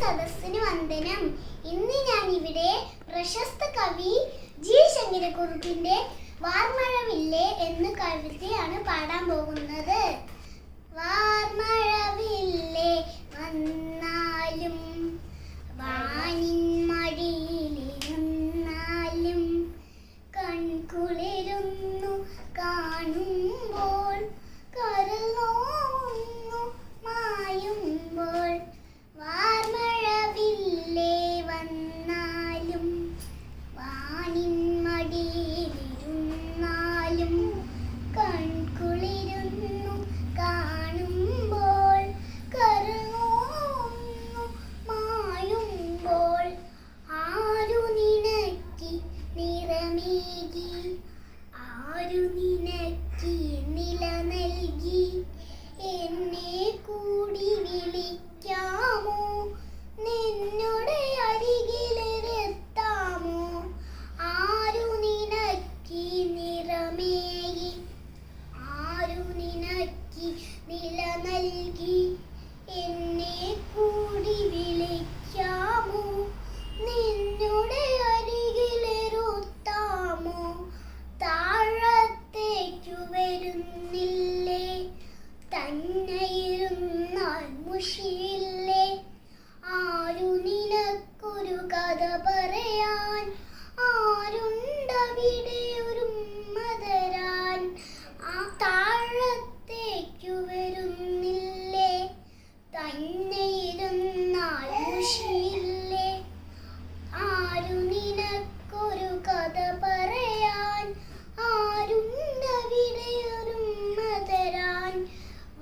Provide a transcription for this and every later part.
സദസ്സിന് വന്ദനം. ഇന്ന് ഞാൻ ഇവിടെ പ്രശസ്ത കവി ജി ശങ്കരക്കുറുപ്പിന്റെ വാർമഴവില്ലേ എന്ന കവിതയാണ് പാടാൻ പോകുന്നത്. വാർമഴവില്ലേ വന്നാലും വാനിൻ മടിയിലിരുന്നാലും കൺകുളിരുന്നു കാണുമ്പോൾ കരൾ നോവുന്നു മായുമ്പോൾ. വാർമഴവില്ലേ വന്നാലും വാനിൻ മടിയിലിരുന്നാലും കൺകുളിരുന്നു കാണുമ്പോൾ കരൾ നോവുന്നു മായുമ്പോൾ. ആരു നിനക്ക് നിറമേകി ആരു നിനക്ക് നില നൽകി എന്നെ കൂടി വിളിക്കാമോ നിന്നോട് അരികിലെത്താമോ. ആരു നിനക്ക് നിറമേകി ആരു നിനക്ക് നില നൽകി എന്നെ കൂടി വിളിക്കാമോ നിന്നോട് അരികിലെത്താമോ. താഴത്തേക്കു വരുന്നില്ലേ തന്നെ ഇരുന്നാൽ മുഷിയില്ലേ. ആരു നിനക്കൊരു കഥ പറയാൻ ആരുണ്ടവിടെ ഒരുമ്മ തരാൻ. താഴത്തേക്കു വരുന്നില്ലേ തന്നെ ഇരുന്നാൽ മുഷിയില്ലേ. ആരു നിനക്കൊരു കഥ പറയാൻ ആരുണ്ടവിടെ ഒരുമ്മ തരാൻ.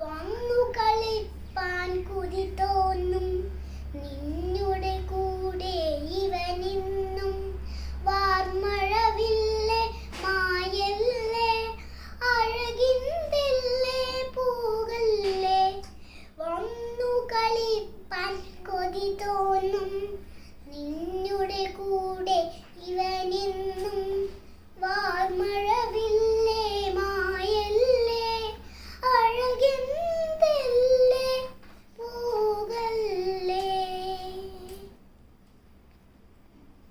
വന്നു കളിപ്പാൻ കൊതി തോന്നും നിന്നുടെ കൂടെ ഇവനിന്നും. വാർമഴവില്ലേ മായല്ലേ അഴകിന്തല്ലേ പൂകല്ലേ. വന്നു കളിപ്പാൻ കൊതി തോന്നും നിന്നുടെ കൂടെ